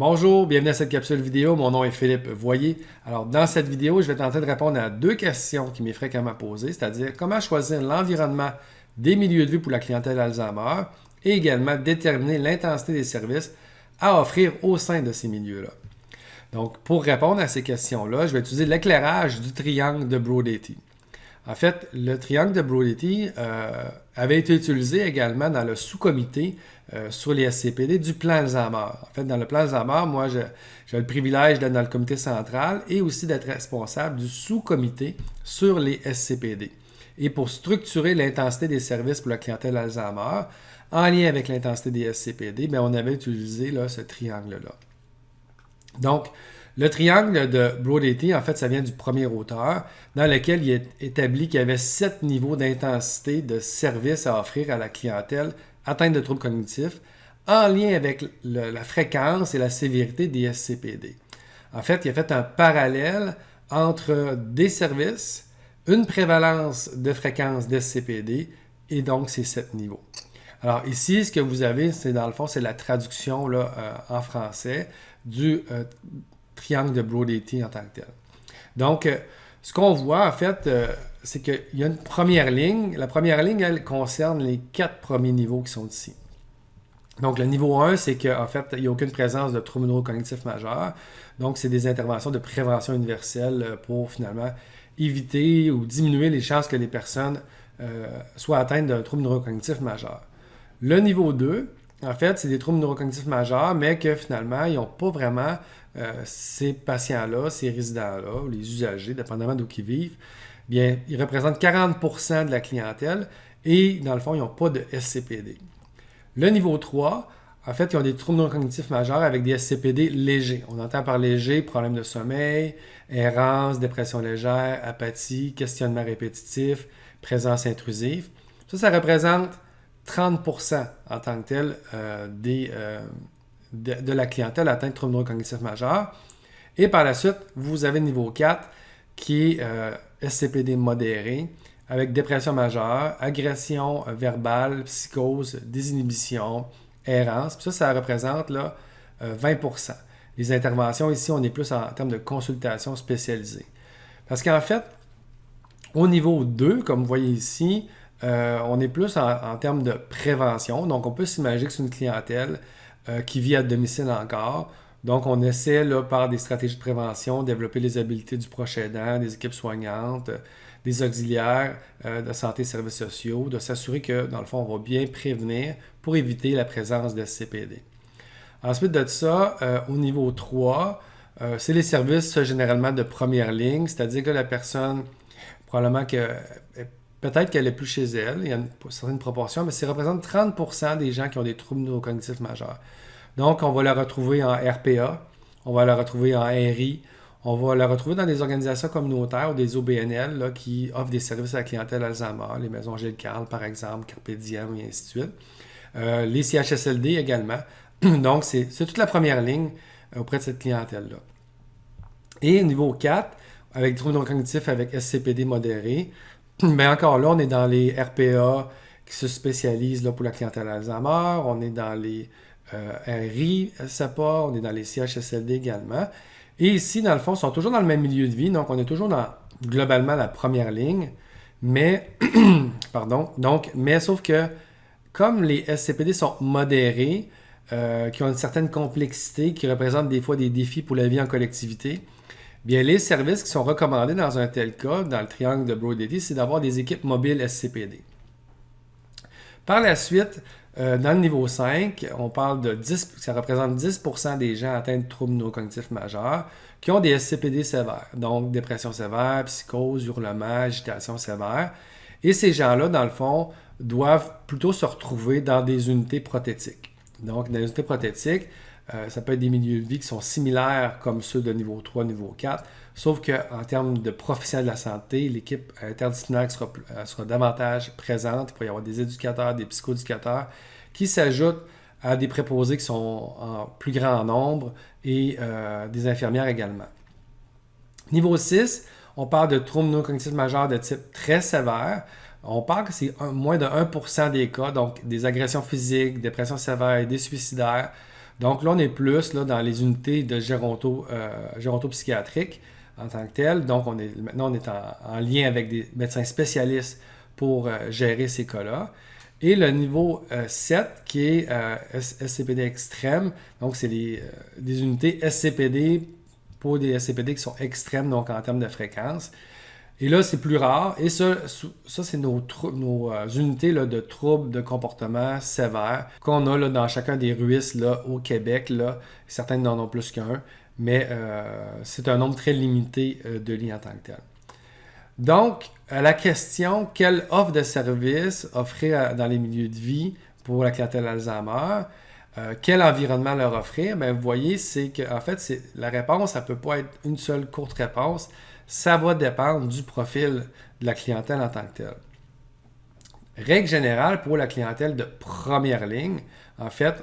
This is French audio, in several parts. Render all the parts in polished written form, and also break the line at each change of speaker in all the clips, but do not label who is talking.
Bonjour, bienvenue à cette capsule vidéo. Mon nom est Philippe Voyer. Alors, dans cette vidéo, je vais tenter de répondre à deux questions qui m'est fréquemment posées, c'est-à-dire comment choisir l'environnement des milieux de vie pour la clientèle Alzheimer et également déterminer l'intensité des services à offrir au sein de ces milieux-là. Donc, pour répondre à ces questions-là, je vais utiliser l'éclairage du triangle de Brodetti. En fait, le triangle de Brodetti avait été utilisé également dans le sous-comité sur les SCPD du plan Alzheimer. En fait, dans le plan Alzheimer, moi, j'ai le privilège d'être dans le comité central et aussi d'être responsable du sous-comité sur les SCPD. Et pour structurer l'intensité des services pour la clientèle Alzheimer, en lien avec l'intensité des SCPD, bien, on avait utilisé là, ce triangle-là. Donc, le triangle de Brodetti, en fait, ça vient du premier auteur, dans lequel il est établi qu'il y avait 7 niveaux d'intensité de services à offrir à la clientèle atteinte de troubles cognitifs, en lien avec la fréquence et la sévérité des SCPD. En fait, il a fait un parallèle entre des services, une prévalence de fréquence d'SCPD et donc ces 7 niveaux. Alors ici, ce que vous avez, c'est dans le fond, c'est la traduction là, en français du triangle de Brodetti en tant que tel. Donc, ce qu'on voit, en fait, c'est qu'il y a une première ligne. La première ligne, elle concerne les 4 premiers niveaux qui sont ici. Donc, le niveau 1, c'est qu'en fait, il n'y a aucune présence de troubles neurocognitifs majeurs. Donc, c'est des interventions de prévention universelle pour finalement éviter ou diminuer les chances que les personnes soient atteintes d'un trouble neurocognitif majeur. Le niveau 2, en fait, c'est des troubles neurocognitifs majeurs, mais que finalement, ils n'ont pas vraiment ces patients-là, ces résidents-là, ou les usagers, dépendamment d'où ils vivent, bien, ils représentent 40% de la clientèle et, dans le fond, ils n'ont pas de SCPD. Le niveau 3, en fait, ils ont des troubles neurocognitifs majeurs avec des SCPD légers. On entend par léger, problème de sommeil, errance, dépression légère, apathie, questionnement répétitif, présence intrusive. Ça représente 30% en tant que tel de la clientèle atteinte de troubles neurocognitifs majeurs. Et par la suite, vous avez le niveau 4 qui est SCPD modéré avec dépression majeure, agression verbale, psychose, désinhibition, errance. Puis ça représente là, 20%. Les interventions ici, on est plus en termes de consultation spécialisée. Parce qu'en fait, au niveau 2, comme vous voyez ici, on est plus en termes de prévention. Donc, on peut s'imaginer que c'est une clientèle qui vit à domicile encore. Donc, on essaie, là, par des stratégies de prévention, de développer les habiletés du proche aidant, des équipes soignantes, des auxiliaires de santé et services sociaux, de s'assurer que, dans le fond, on va bien prévenir pour éviter la présence de SCPD. Ensuite de ça, au niveau 3, c'est les services généralement de première ligne, c'est-à-dire que la personne, probablement que peut-être qu'elle n'est plus chez elle, il y a une certaine proportion, mais ça représente 30% des gens qui ont des troubles neurocognitifs majeurs. Donc, on va la retrouver en RPA, on va la retrouver en RI, on va la retrouver dans des organisations communautaires ou des OBNL là, qui offrent des services à la clientèle Alzheimer, les maisons Gilles Carle par exemple, Carpe Diem et ainsi de suite. Les CHSLD également. Donc, c'est toute la première ligne auprès de cette clientèle-là. Et niveau 4, avec des troubles neurocognitifs avec SCPD modéré, bien encore là, on est dans les RPA qui se spécialisent là, pour la clientèle Alzheimer, on est dans les RI, SAPA, on est dans les CHSLD également. Et ici, dans le fond, ils sont toujours dans le même milieu de vie, donc on est toujours dans globalement la première ligne, mais, mais sauf que comme les SCPD sont modérés, qui ont une certaine complexité, qui représentent des fois des défis pour la vie en collectivité, bien, les services qui sont recommandés dans un tel cas, dans le triangle de Brodetti, c'est d'avoir des équipes mobiles SCPD. Par la suite, dans le niveau 5, on parle de 10, ça représente 10% des gens atteints de troubles neurocognitifs majeurs qui ont des SCPD sévères, donc dépression sévère, psychose, hurlement, agitation sévère. Et ces gens-là, dans le fond, doivent plutôt se retrouver dans des unités prothétiques. Donc, dans les unités prothétiques, ça peut être des milieux de vie qui sont similaires comme ceux de niveau 3, niveau 4, sauf qu'en termes de professionnels de la santé, l'équipe interdisciplinaire sera davantage présente. Il peut y avoir des éducateurs, des psychoéducateurs qui s'ajoutent à des préposés qui sont en plus grand nombre et des infirmières également. Niveau 6, on parle de troubles neurocognitifs majeurs de type très sévère. On parle que c'est moins de 1% des cas, donc des agressions physiques, dépression sévère, des suicidaires. Donc là, on est plus là, dans les unités de gérontopsychiatrique en tant que tel. Donc maintenant, on est en lien avec des médecins spécialistes pour gérer ces cas-là. Et le niveau 7, qui est SCPD extrême, donc c'est des unités SCPD pour des SCPD qui sont extrêmes, donc en termes de fréquence. Et là, c'est plus rare. Et ça c'est nos unités là, de troubles de comportement sévères qu'on a là, dans chacun des RUIS là, au Québec. Là. Certains n'en ont plus qu'un, mais c'est un nombre très limité de lits en tant que tel. Donc, à la question, quelle offre de service offrir dans les milieux de vie pour la clientèle Alzheimer, quel environnement leur offrir, bien, vous voyez, c'est que en fait, la réponse, ça ne peut pas être une seule courte réponse. Ça va dépendre du profil de la clientèle en tant que telle. Règle générale, pour la clientèle de première ligne, en fait,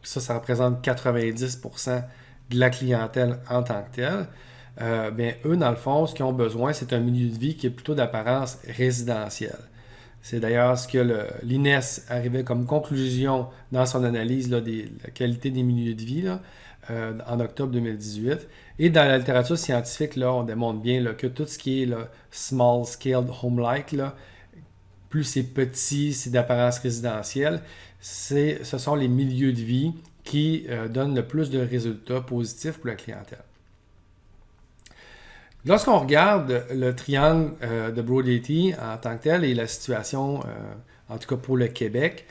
ça représente 90% de la clientèle en tant que telle. Bien, eux, dans le fond, ce qu'ils ont besoin, c'est un milieu de vie qui est plutôt d'apparence résidentielle. C'est d'ailleurs ce que l'INES arrivait comme conclusion dans son analyse là, de la qualité des milieux de vie là, en octobre 2018. Et dans la littérature scientifique, là, on démontre bien là, que tout ce qui est là, small scaled home-like, là, plus c'est petit, c'est d'apparence résidentielle, ce sont les milieux de vie qui donnent le plus de résultats positifs pour la clientèle. Lorsqu'on regarde le triangle de Brodetti en tant que tel et la situation, en tout cas pour le Québec,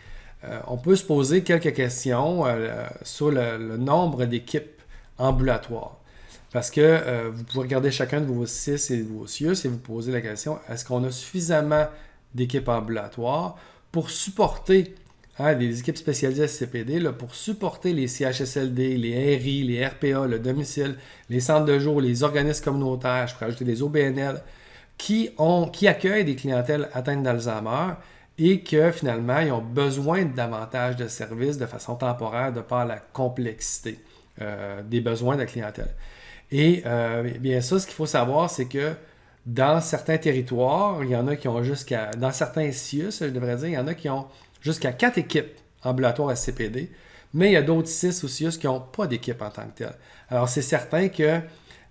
on peut se poser quelques questions sur le nombre d'équipes ambulatoires. Parce que vous pouvez regarder chacun de vos CIS et vos CIUS et vous poser la question, est-ce qu'on a suffisamment d'équipes ambulatoires pour supporter des équipes spécialisées SCPD, là, pour supporter les CHSLD, les RI, les RPA, le domicile, les centres de jour, les organismes communautaires, je pourrais ajouter les OBNL, qui accueillent des clientèles atteintes d'Alzheimer et que finalement, ils ont besoin de davantage de services de façon temporaire de par la complexité des besoins de la clientèle. Et bien ça, ce qu'il faut savoir, c'est que dans certains territoires, il y en a qui ont dans certains CIUS, je devrais dire, il y en a qui ont jusqu'à 4 équipes ambulatoires SCPD, mais il y a d'autres 6 ou CIUS qui n'ont pas d'équipe en tant que telle. Alors, c'est certain que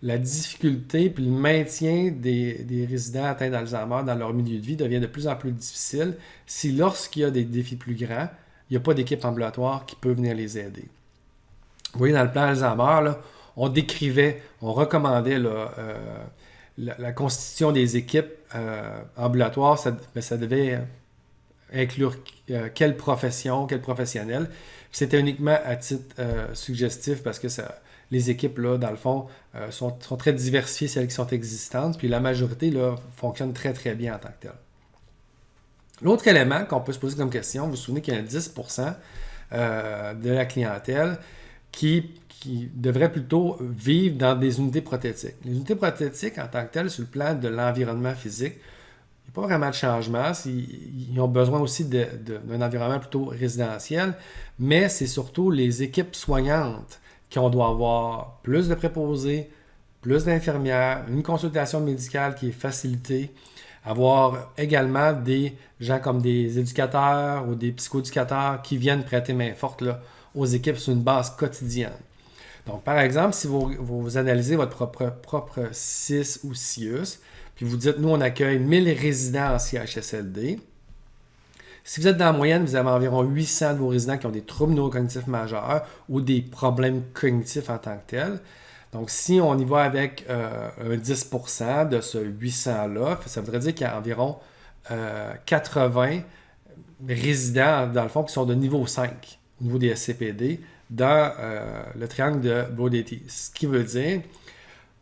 la difficulté puis le maintien des résidents atteints d'Alzheimer dans leur milieu de vie devient de plus en plus difficile si lorsqu'il y a des défis plus grands, il n'y a pas d'équipe ambulatoire qui peut venir les aider. Vous voyez, dans le plan Alzheimer, là, on recommandait là, la constitution des équipes ambulatoires, ça devait inclure quelle profession, quel professionnel. C'était uniquement à titre suggestif parce que les équipes, là, dans le fond, sont très diversifiées, celles qui sont existantes, puis la majorité là, fonctionne très, très bien en tant que telle. L'autre élément qu'on peut se poser comme question, vous vous souvenez qu'il y a 10% de la clientèle qui devrait plutôt vivre dans des unités prothétiques. Les unités prothétiques, en tant que telles, sur le plan de l'environnement physique, il n'y a pas vraiment de changement. Ils ont besoin aussi d'un environnement plutôt résidentiel, mais c'est surtout les équipes soignantes qu'on doit avoir plus de préposés, plus d'infirmières, une consultation médicale qui est facilitée, avoir également des gens comme des éducateurs ou des psychoéducateurs qui viennent prêter main forte là, aux équipes sur une base quotidienne. Donc, par exemple, si vous analysez votre propre CIS ou CIUS, puis vous dites, nous, on accueille 1000 résidents en CHSLD. Si vous êtes dans la moyenne, vous avez environ 800 de vos résidents qui ont des troubles neurocognitifs majeurs ou des problèmes cognitifs en tant que tels. Donc, si on y va avec un 10% de ce 800-là, ça voudrait dire qu'il y a environ 80 résidents, dans le fond, qui sont de niveau 5, au niveau des SCPD, dans le triangle de Brodetti. Ce qui veut dire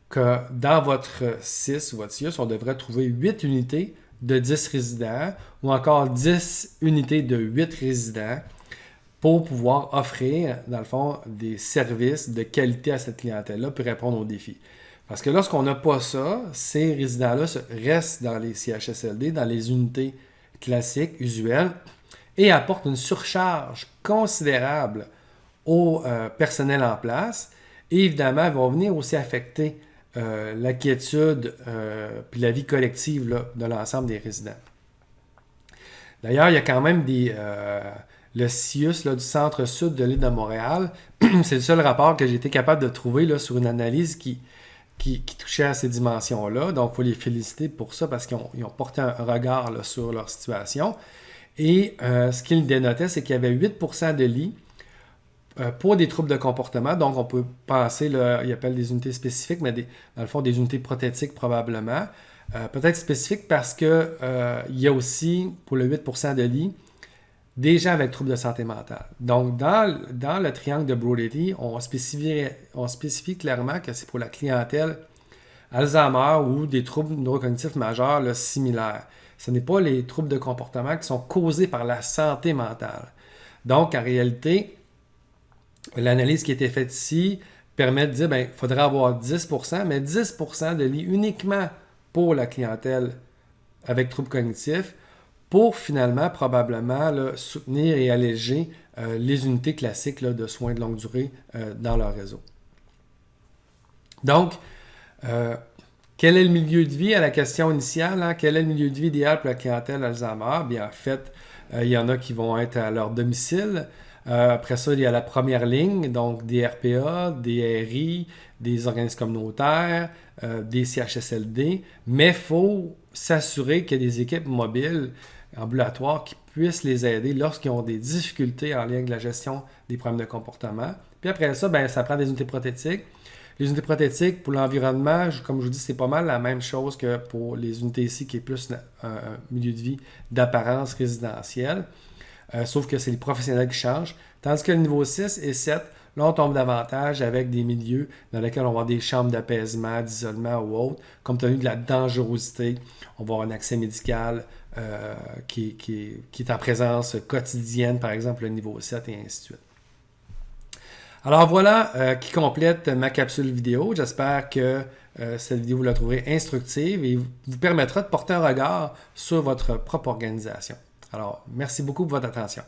que dans votre CIS ou votre CIUS, on devrait trouver 8 unités de 10 résidents ou encore 10 unités de 8 résidents pour pouvoir offrir, dans le fond, des services de qualité à cette clientèle-là pour répondre aux défis. Parce que lorsqu'on n'a pas ça, ces résidents-là restent dans les CHSLD, dans les unités classiques, usuelles, et apportent une surcharge considérable au personnel en place. Et évidemment, ils vont venir aussi affecter la quiétude puis la vie collective là, de l'ensemble des résidents. D'ailleurs, il y a quand même le CIUS là, du centre-sud de l'île de Montréal. C'est le seul rapport que j'ai été capable de trouver là, sur une analyse qui touchait à ces dimensions-là. Donc, il faut les féliciter pour ça parce qu'ils ont porté un regard là, sur leur situation. Et ce qu'ils dénotaient, c'est qu'il y avait 8% de lits pour des troubles de comportement. Donc, on peut penser, là, ils appellent des unités spécifiques, mais dans le fond, des unités prothétiques probablement. Peut-être spécifiques parce qu'il y a aussi, pour le 8% de lits, des gens avec troubles de santé mentale. Donc, dans le triangle de Brody, on spécifie clairement que c'est pour la clientèle Alzheimer ou des troubles neurocognitifs majeurs là, similaires. Ce n'est pas les troubles de comportement qui sont causés par la santé mentale. Donc, en réalité, l'analyse qui a été faite ici permet de dire qu'il faudrait avoir 10%, mais 10% de lits uniquement pour la clientèle avec troubles cognitifs pour finalement probablement là, soutenir et alléger les unités classiques là, de soins de longue durée dans leur réseau. Donc, quel est le milieu de vie à la question initiale? Hein? Quel est le milieu de vie idéal pour la clientèle Alzheimer? Bien, en fait, il y en a qui vont être à leur domicile. Après ça, il y a la première ligne, donc des RPA, des RI, des organismes communautaires, des CHSLD. Mais il faut s'assurer qu'il y a des équipes mobiles, ambulatoires, qui puissent les aider lorsqu'ils ont des difficultés en lien avec la gestion des problèmes de comportement. Puis après ça, ça prend des unités prothétiques. Les unités prothétiques, pour l'environnement, comme je vous dis, c'est pas mal la même chose que pour les unités ici, qui est plus un milieu de vie d'apparence résidentielle. Sauf que c'est les professionnels qui changent. Tandis que le niveau 6 et 7, là, on tombe davantage avec des milieux dans lesquels on va avoir des chambres d'apaisement, d'isolement ou autres. Compte tenu de la dangerosité, on va avoir un accès médical qui est en présence quotidienne, par exemple le niveau 7 et ainsi de suite. Alors voilà qui complète ma capsule vidéo. J'espère que cette vidéo, vous la trouverez instructive et vous permettra de porter un regard sur votre propre organisation. Alors, merci beaucoup pour votre attention.